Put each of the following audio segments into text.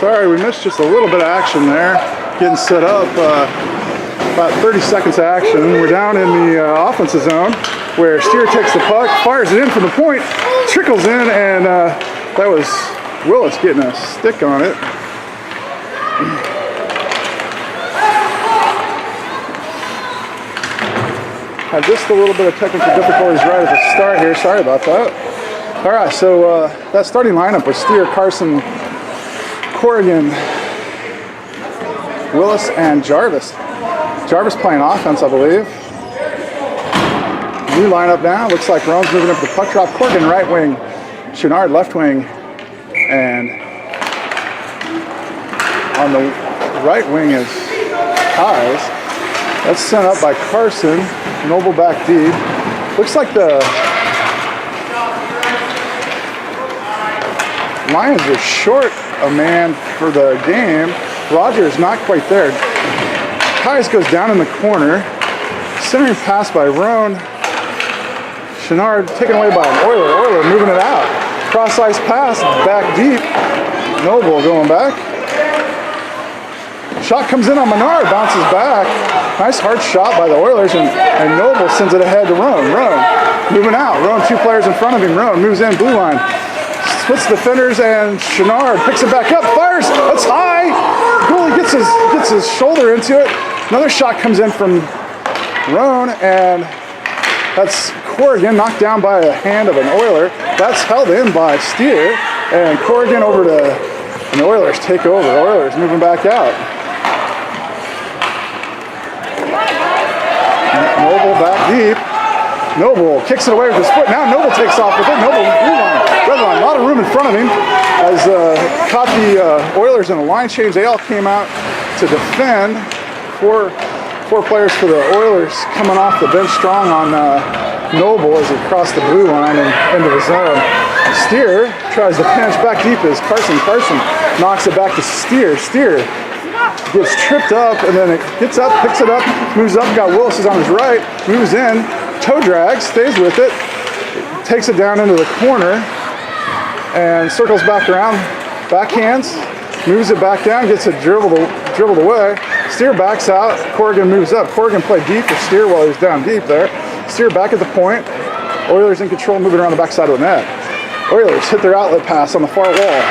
Sorry, we missed just a little bit of action there. Getting set up. About 30 seconds of action. We're down in the offensive zone where Steer takes the puck, fires it in from the point, trickles in, and that was Willis getting a stick on it. Had just a little bit of technical difficulties right at the start here. Sorry about that. All right, so that starting lineup was Steer, Carson, Corrigan, Willis, and Jarvis. Jarvis playing offense, I believe. New lineup now. Looks like Rome's moving up the puck drop. Corrigan right wing, Chenard left wing, and on the right wing is Kais. That's sent up by Carson. Noble back deep. Looks like the Lions are short a man for the game. Rogers not quite there. Kais goes down in the corner. Centering pass by Roan. Chenard taken away by an Oiler. Oiler moving it out. Cross ice pass back deep. Noble going back. Shot comes in on Menard, bounces back. Nice hard shot by the Oilers, and Noble sends it ahead to Roan. Roan moving out. Roan, two players in front of him. Roan moves in, blue line. Splits defenders, and Chenard picks it back up, fires. That's high. Goalie gets his shoulder into it. Another shot comes in from Roan, and that's Corrigan knocked down by a hand of an Oiler. That's held in by Steer, and Corrigan over to, and the Oilers take over. The Oilers moving back out. Noble back deep. Noble kicks it away with his foot. Now Noble takes off with it. Noble, blue line, red line, a lot of room in front of him. As caught the Oilers in a line change. They all came out to defend. Four players for the Oilers coming off the bench strong on Noble as he crossed the blue line and into the zone. Steer tries to pinch back deep as Carson. Carson knocks it back to Steer. Steer gets tripped up and then it gets up, picks it up, moves up, got Willis is on his right, moves in, toe drag, stays with it, takes it down into the corner and circles back around, backhands, moves it back down, gets it dribbled away. Steer backs out, Corrigan moves up. Corrigan played deep for Steer while he was down deep there. Steer back at the point. Oilers in control, moving around the backside of the net. Oilers hit their outlet pass on the far wall.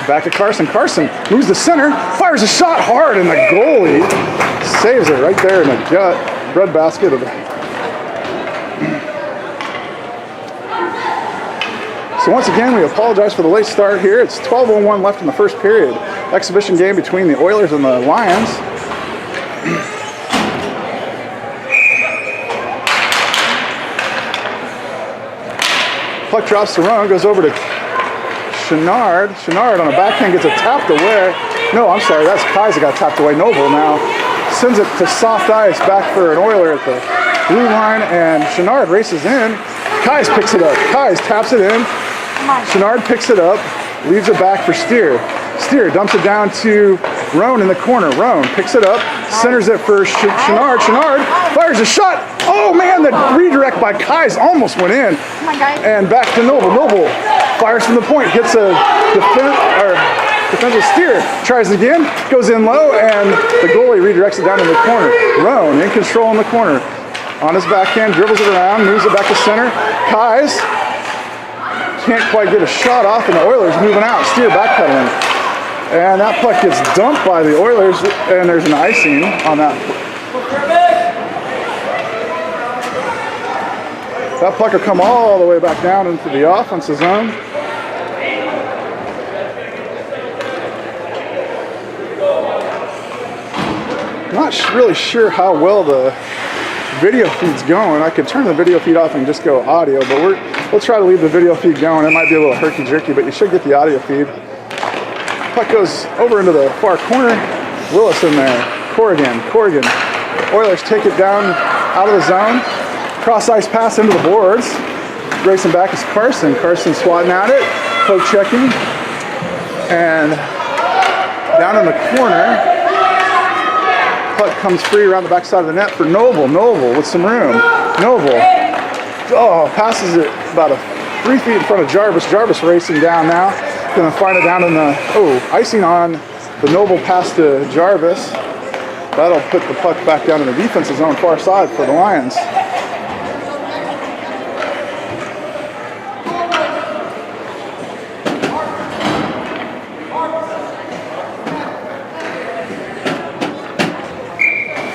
Back to Carson. Carson moves to center, fires a shot hard, and the goalie saves it right there in the gut. Breadbasket of the. So once again, we apologize for the late start here. It's 12:01 left in the first period. Exhibition game between the Oilers and the Lions. Puck drops to Roan, goes over to Chenard. Chenard on a backhand gets it tapped away. No, I'm sorry, that's Kais that got tapped away. Noble now sends it to soft ice back for an Oiler at the blue line, and Chenard races in. Kais picks it up. Kais taps it in. Chenard picks it up, leaves it back for Steer. Steer dumps it down to Roan in the corner. Roan picks it up, centers it for Chenard. Chenard fires a shot. Oh man, the redirect by Kais almost went in. And back to Noble. Noble fires from the point, gets a defensive. Steer tries again, goes in low, and the goalie redirects it down in the corner. Roan in control in the corner. On his backhand, dribbles it around, moves it back to center. Kais can't quite get a shot off, and the Oilers moving out. Steer backpedaling. And that puck gets dumped by the Oilers, and there's an icing on that. That puck will come all the way back down into the offensive zone. Not really sure how well the video feed's going. I could turn the video feed off and just go audio, but we'll try to leave the video feed going. It might be a little herky-jerky, but you should get the audio feed. Puck goes over into the far corner. Willis in there. Corrigan. Oilers take it down out of the zone. Cross ice pass into the boards. Racing back is Carson. Carson swatting at it. Poke checking. And down in the corner, puck comes free around the backside of the net for Noble. Noble with some room. Noble passes it about 3 feet in front of Jarvis. Jarvis racing down now. Gonna find it down in the, icing on the Noble pass to Jarvis. That'll put the puck back down in the defensive zone far side for the Lions.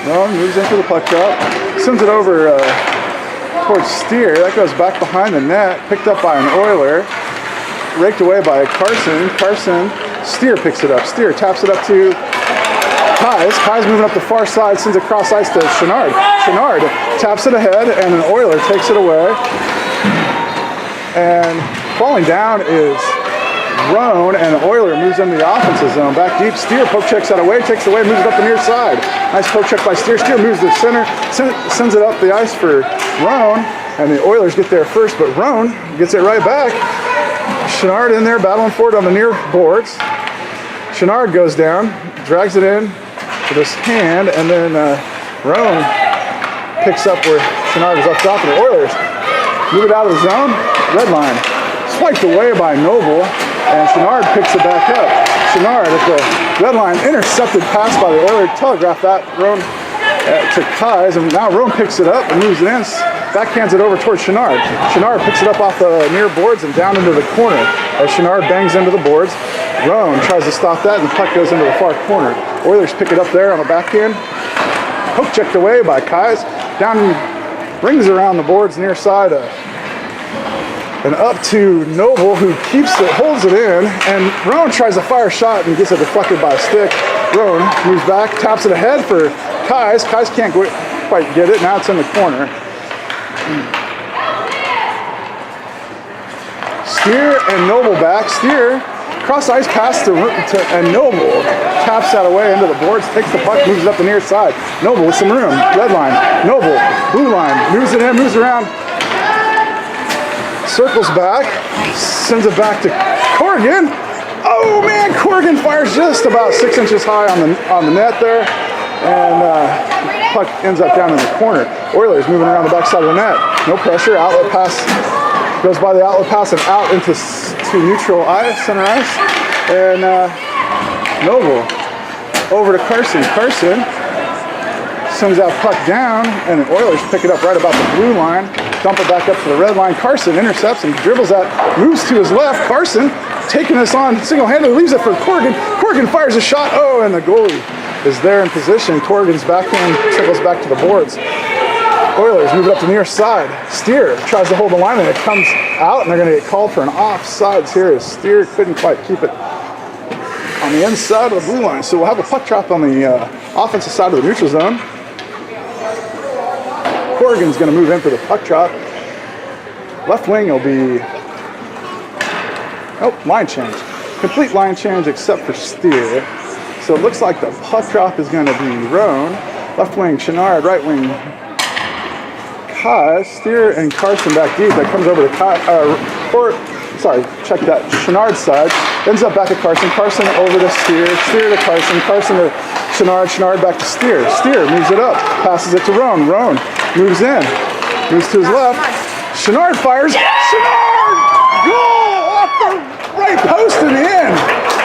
Roan moves into the puck drop, sends it over towards Steer. That goes back behind the net, picked up by an Oiler, raked away by Carson. Steer picks it up. Steer taps it up to Kais. Kais moving up the far side, sends it cross ice to Chenard. Chenard taps it ahead, and an Oiler takes it away. And falling down is Roan, and the Oiler moves into the offensive zone. Back deep, Steer poke checks that away, takes it away, moves it up the near side. Nice poke check by Steer. Steer moves to the center, sends it up the ice for Roan, and the Oilers get there first, but Roan gets it right back. Chenard in there battling for it on the near boards. Chenard goes down, drags it in with his hand, and then Roan picks up where Chenard is up top, and the Oilers move it out of the zone. Red line swiped away by Noble, and Chenard picks it back up. Chenard at the red line, intercepted pass by the Oilers, telegraphed that Roan to Kais, and now Roan picks it up and moves it in, backhands it over towards Chenard. Chenard picks it up off the near boards and down into the corner. As Chenard bangs into the boards, Roan tries to stop that, and the puck goes into the far corner. Oilers pick it up there on the backhand. Poke checked away by Kais. Down, brings around the boards near side, and up to Noble, who keeps it, holds it in, and Roan tries to fire a shot and gets it deflected by a stick. Roan moves back, taps it ahead for Kais. Kais can't quite get it. Now it's in the corner. Steer and Noble back. Steer cross ice pass to and Noble taps that away into the boards, takes the puck, moves it up the near side. Noble with some room. Red line. Noble, blue line, moves it in, moves around. Circles back, sends it back to Corrigan. Oh man, Corrigan fires just about 6 inches high on the net there, and puck ends up down in the corner. Oilers moving around the backside of the net. No pressure. Outlet pass goes by the outlet pass and out into neutral ice, center ice, and Noble over to Carson. Carson sends that puck down, and the Oilers pick it up right about the blue line, dump it back up to the red line. Carson intercepts and dribbles that, moves to his left. Carson taking this on single-handedly, leaves it for Corrigan. Corrigan fires a shot, and the goalie is there in position. Corrigan's backhand trickles back to the boards. Oilers move it up to the near side. Steer tries to hold the line, and it comes out, and they're going to get called for an offsides here as Steer couldn't quite keep it on the inside of the blue line. So we'll have a puck drop on the offensive side of the neutral zone. Corrigan's going to move in for the puck drop. Left wing will be, line change. Complete line change except for Steer. So it looks like the puck drop is going to be Roan. Left wing Chenard, right wing Kais. Steer and Carson back deep. That comes over to check that. Chenard's side. Ends up back at Carson. Carson over to Steer. Steer to Carson. Carson to Chenard. Chenard back to Steer. Steer moves it up. Passes it to Roan. Roan moves in. Moves to his left. Chenard fires. Chenard! Goal off the right post and in.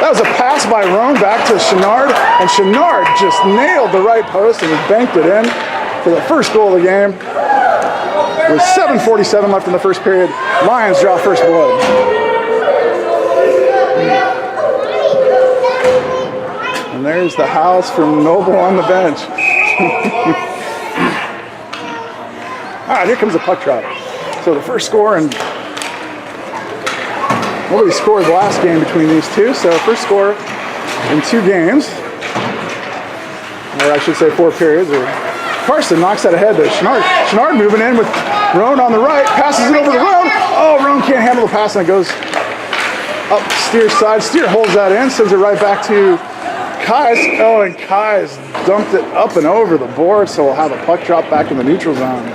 That was a pass by Roan back to Chenard, and Chenard just nailed the right post and banked it in for the first goal of the game. With 7:47 left in the first period, Lions draw first blood. And there's the house from Noble on the bench. All right, here comes the puck drop. So the first score, and nobody scored the last game between these two. So first score in 2 games, or I should say 4 periods. Carson knocks that ahead to Chenard. Chenard moving in with Roan on the right, passes it over to Roan. Roan can't handle the pass, and it goes up Steer's side. Steer holds that in, sends it right back to Kais. And Kais dumped it up and over the board, so we'll have a puck drop back in the neutral zone.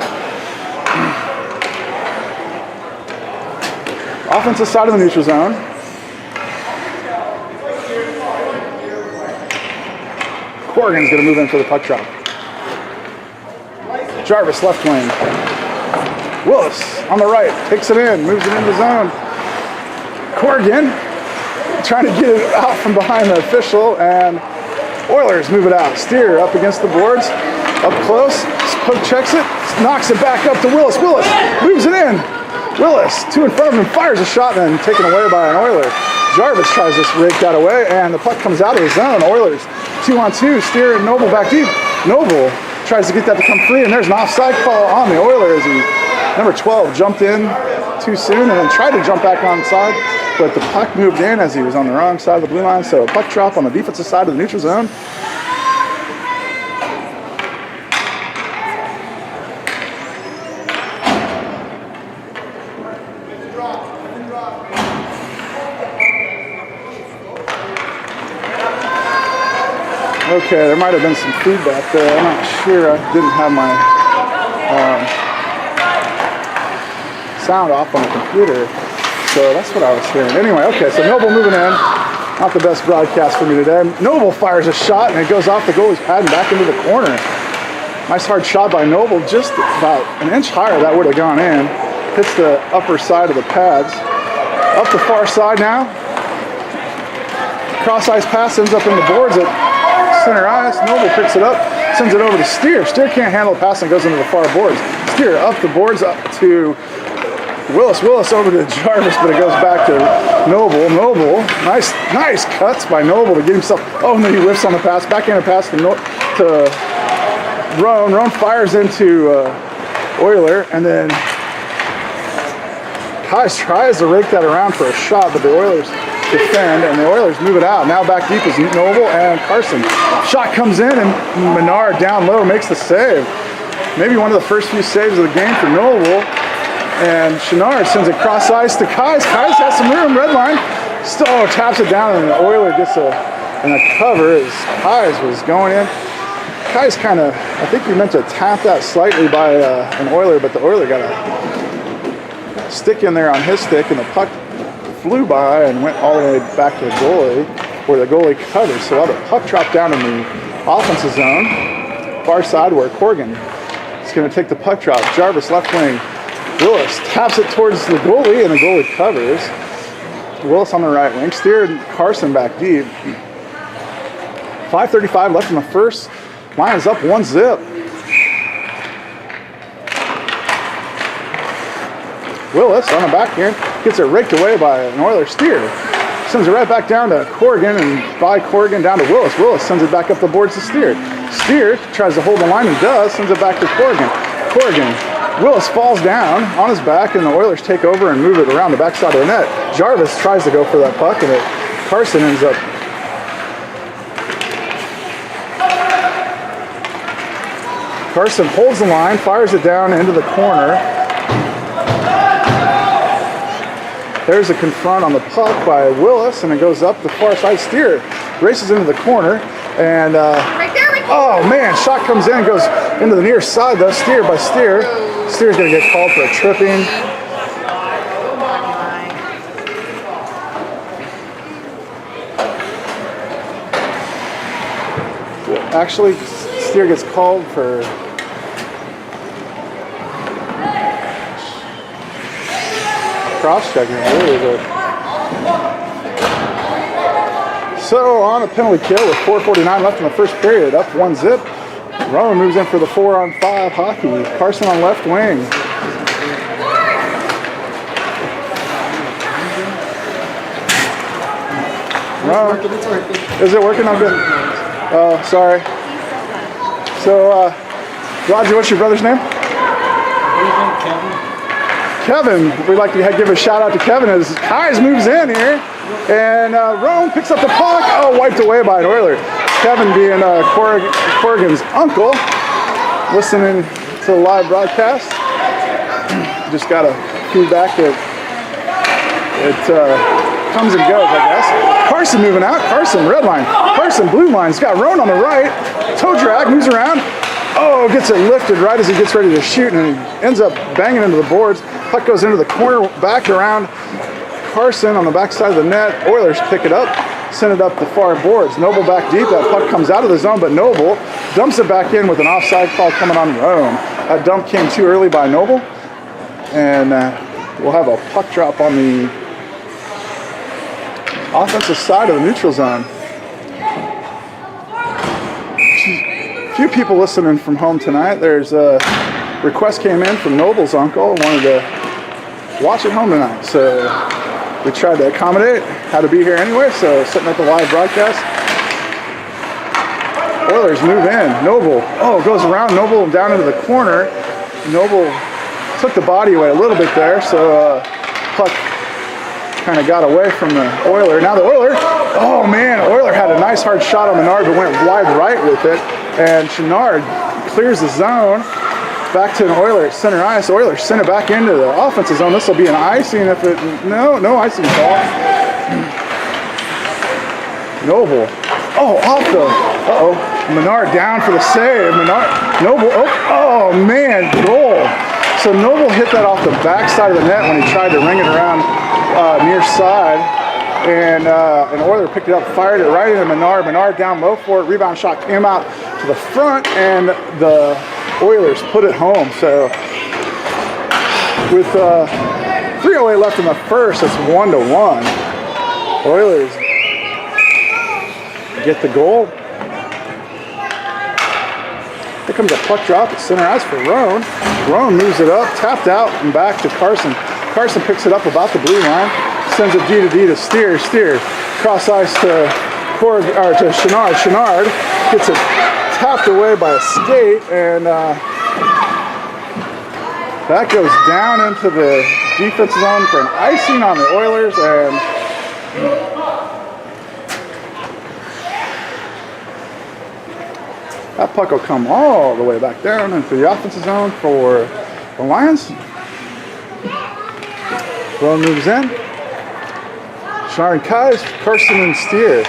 Offensive side of the neutral zone. Corrigan's going to move in for the puck drop. Jarvis left wing. Willis on the right, takes it in, moves it into zone. Corrigan trying to get it out from behind the official, and Oilers move it out. Steer up against the boards, up close. Poke checks it, knocks it back up to Willis. Willis moves it in. Willis, two in front of him, fires a shot, and then taken away by an Oiler. Jarvis tries to rake that away, and the puck comes out of the zone. Oilers 2-on-2. Steer and Noble back deep. Noble tries to get that to come free, and there's an offside call on the Oilers. Number 12 jumped in too soon and then tried to jump back onside, but the puck moved in as he was on the wrong side of the blue line, so puck drop on the defensive side of the neutral zone. Okay, there might have been some feedback there. I'm not sure. I didn't have my sound off on the computer, so that's what I was hearing. Anyway, okay, so Noble moving in. Not the best broadcast for me today. Noble fires a shot, and it goes off the goalie's pad and back into the corner. Nice hard shot by Noble, just about an inch higher that would have gone in. Hits the upper side of the pads. Up the far side now. Cross ice pass ends up in the boards at center ice. Noble picks it up, sends it over to Steer. Steer can't handle the pass and goes into the far boards. Steer up the boards up to Willis. Willis over to Jarvis, but it goes back to Noble. Noble, nice cuts by Noble to get himself. Oh, and then he whiffs on the pass. Backhand pass to Roan. Roan fires into Oiler, and then Kais tries to rake that around for a shot, but the Oilers defend, and the Oilers move it out. Now back deep is Noble and Carson. Shot comes in, and Menard down low makes the save. Maybe one of the first few saves of the game for Noble. And Chenard sends it cross ice to Kais. Kais has some room, red line. Still taps it down, and the Oiler gets a cover as Kais was going in. Kais kind of, I think he meant to tap that slightly by an Oiler, but the Oiler got a stick in there on his stick, and the puck flew by and went all the way back to the goalie, where the goalie covered. So while the puck dropped down in the offensive zone, far side where Corrigan is going to take the puck drop. Jarvis left wing. Willis taps it towards the goalie, and the goalie covers. Willis on the right wing. Steer and Carson back deep. 5:35 left in the first. Lions up 1-0. Willis on the backhand gets it raked away by an Oiler. Steer sends it right back down to Corrigan, and by Corrigan down to Willis. Willis sends it back up the boards to Steer. Steer tries to hold the line and does, sends it back to Corrigan. Corrigan. Willis falls down on his back, and the Oilers take over and move it around the backside of the net. Jarvis tries to go for that puck, and Carson ends up Carson holds the line, fires it down into the corner. There's a confront on the puck by Willis, and it goes up the far side. Steer races into the corner, and right there. Oh man, shot comes in, goes into the near side though. Steer by Steer. Steer's gonna get called for a tripping. Actually, Steer gets called for cross-checking, really, but so on a penalty kill with 4:49 left in the first period, up 1-0. Rowan moves in for the 4-on-5 hockey. Carson on left wing. Rowan, is it working? I'm good. Oh, sorry. So, Roger, what's your brother's name? Kevin. We'd like to give a shout out to Kevin as Kais moves in here, and Rowan picks up the puck. Oh, wiped away by an Oiler. Kevin being Corrigan's uncle, listening to the live broadcast. Just got a feedback that it comes and goes, I guess. Carson moving out. Carson, red line. Carson, blue line. He's got Rowan on the right. Toe drag, moves around. Oh, gets it lifted right as he gets ready to shoot, and he ends up banging into the boards. Puck goes into the corner, back around Carson on the backside of the net. Oilers pick it up, send it up the far boards. Noble back deep. That puck comes out of the zone, but Noble dumps it back in with an offside call coming on Rome. That dump came too early by Noble, and we'll have a puck drop on the offensive side of the neutral zone. Few people listening from home tonight. There's a request came in from Noble's uncle, wanted to watch at home tonight. So we tried to accommodate, had to be here anyway, so setting up the live broadcast. Oilers move in. Noble, goes around Noble down into the corner. Noble took the body away a little bit there, so puck kind of got away from the Oiler. Now the Oiler, Oiler had a nice hard shot on Menard, but went wide right with it. And Chenard clears the zone. Back to an Oiler at center ice. Oilers send it back into the offensive zone. This will be an icing if it, no icing call. Noble, off the, Menard down for the save. Noble, goal. So Noble hit that off the backside of the net when he tried to ring it around near side. And Oiler picked it up, fired it right into Menard. Menard down low for it. Rebound shot came out to the front, and the Oilers put it home. So with 3:08 left in the first, it's 1-1. Oilers get the goal. Here comes a puck drop at center ice for Roan. Roan moves it up, tapped out and back to Carson. Carson picks it up about the blue line, sends it D to Steer. Cross ice to Chenard. Chenard gets it tapped away by a skate, and that goes down into the defensive zone for an icing on the Oilers, and that puck will come all the way back down into the offensive zone for the Lions. Roan moves in. Chenard and Kais, Carson and Steer.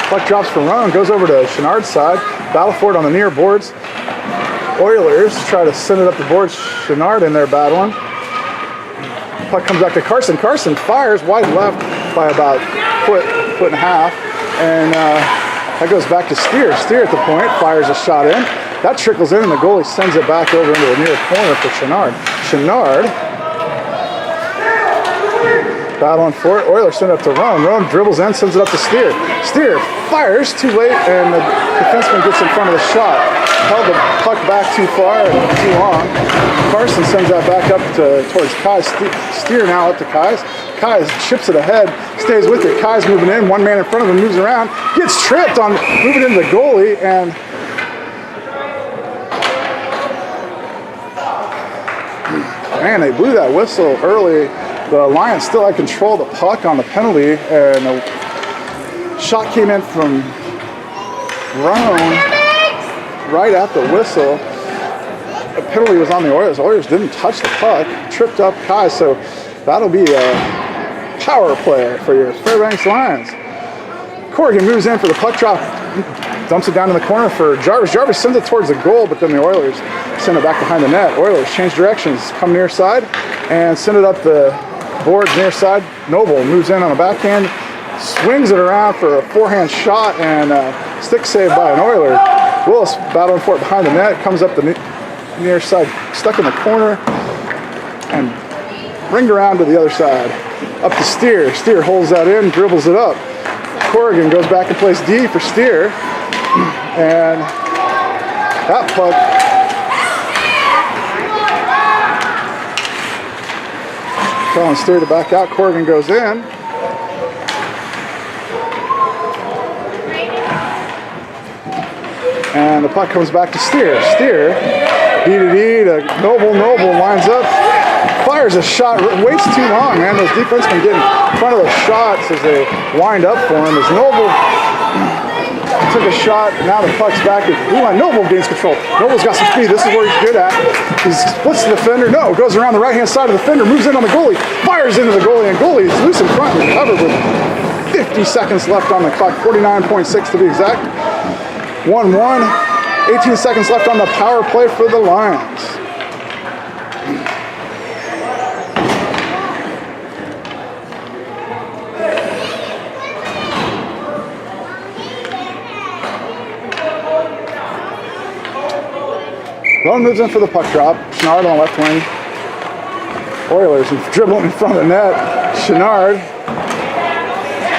Puck drops for Roan, goes over to Chenard's side. Battle for it on the near boards. Oilers try to send it up the boards. Chenard in there battling. Puck comes back to Carson. Carson fires wide left by about foot and a half. And that goes back to Steer. Steer at the point, fires a shot in. That trickles in, and the goalie sends it back over into the near corner for Chenard. Chenard battling for it. Oilers send it up to Roan. Roan dribbles in, sends it up to Steer. Steer fires too late, and the defenseman gets in front of the shot. Held the puck back too far and too long. Carson sends that back up towards Kais. Steer now up to Kais. Kais chips it ahead, stays with it. Kais moving in, one man in front of him, moves around, gets tripped on moving into the goalie, and man, they blew that whistle early. The Lions still had control of the puck on the penalty, and a shot came in from Roan right at the whistle. The penalty was on the Oilers. The Oilers didn't touch the puck, tripped up Kais, so that'll be a power play for your Fairbanks Lions. Corrigan moves in for the puck drop, dumps it down in the corner for Jarvis. Jarvis sends it towards the goal, but then the Oilers send it back behind the net. Oilers change directions, come near side, and send it up the boards near side. Noble moves in on the backhand, swings it around for a forehand shot, and stick save by an Oiler. Willis battling for it behind the net, comes up the near side, stuck in the corner, and ringed around to the other side. Up to Steer. Steer holds that in, dribbles it up. Corrigan goes back and plays D for Steer, and that puck telling Steer to back out. Corrigan goes in. And the puck comes back to Steer. Steer, D to Noble. Noble lines up, fires a shot, waits too long, man. Those defensemen get in front of the shots as they wind up for him. As Noble took a shot, now the puck's back at the blue line. Noble gains control. Noble's got some speed. This is where he's good at. He splits the defender. No, goes around the right-hand side of the defender, moves in on the goalie, fires into the goalie, and goalie is loose in front and covered with 50 seconds left on the clock, 49.6 to be exact. 1-1, 18 seconds left on the power play for the Lions. Roan moves in for the puck drop. Chenard on the left wing. Oilers dribbling in front of the net. Chenard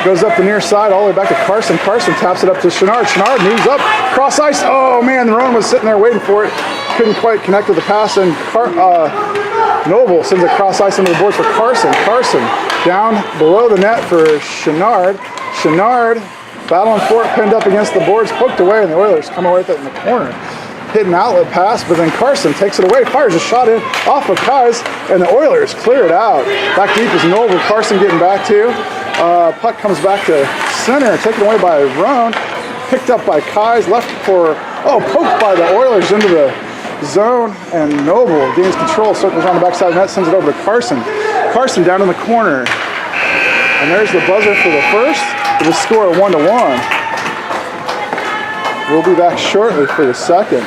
Goes up the near side, all the way back to Carson. Carson taps it up to Chenard. Chenard moves up, cross ice. Oh man, the Rowan was sitting there waiting for it. Couldn't quite connect with the pass, and Noble sends a cross ice into the boards for Carson. Carson down below the net for Chenard. Chenard battling for it, pinned up against the boards, poked away, and the Oilers come away with it in the corner. Hit an outlet pass, but then Carson takes it away, fires a shot in off of Kais, and the Oilers clear it out. Back deep is Noble. Carson getting back to. Puck comes back to center, taken away by Roan. Picked up by Kais, left for, poked by the Oilers into the zone, and Noble gains control, circles around the backside of the net, sends it over to Carson. Carson down in the corner. And there's the buzzer for the first. With a score of 1-1. We'll be back shortly for the second.